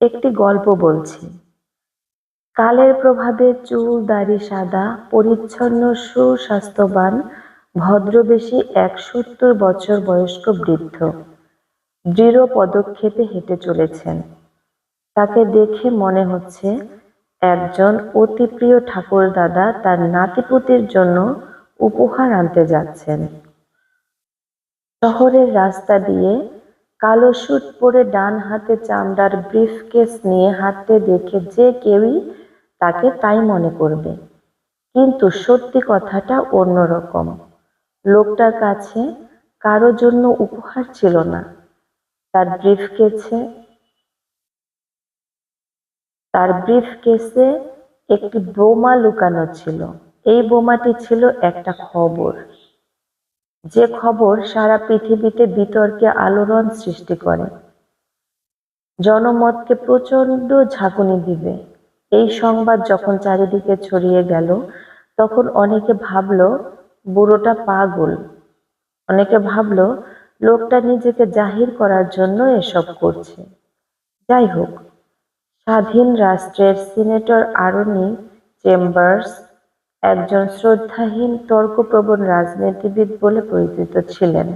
একটি গল্প বলছি। কালের প্রভাবে চুল দাড়ি সাদা, পরিচ্ছন্ন, সুস্বাস্থ্যবান, ভদ্রবেশী এক ৭০ বছর বয়স্ক বৃদ্ধ দৃঢ় পদক্ষেপে হেঁটে চলেছেন। তাকে দেখে মনে হচ্ছে একজন অতি প্রিয় ঠাকুরদাদা তার নাতিপুতির জন্য উপহার আনতে যাচ্ছেন। শহরের রাস্তা দিয়ে কালো স্যুট পরে ডান হাতে চামড়ার ব্রিফকেস নিয়ে হাঁটতে দেখে যে কেউই তাকে তাই মনে করবে। কিন্তু সত্যি কথাটা অন্যরকম। লোকটার কাছে কারো জন্য উপহার ছিল না। তার ব্রিফকেসে একটি বোমা লুকানো ছিল। এই বোমাটি ছিল একটা খবর, যে খবর সারা পৃথিবীতে বিতর্কে আলোড়ন সৃষ্টি করে, জনমতকে প্রচণ্ড ঝাঁকুনি দিবে। এই সংবাদ যখন চারিদিকে ছড়িয়ে গেল, তখন অনেকে ভাবল বুড়োটা পাগল, অনেকে ভাবল লোকটা নিজেকে জাহির করার জন্য এসব করছে। যাই হোক, স্বাধীন রাষ্ট্রের সিনেটর আরনি চেম্বার্স একজন শ্রদ্ধাহীন, তর্কপ্রবণ রাজনীতিবিদ বলে পরিচিত ছিলেন।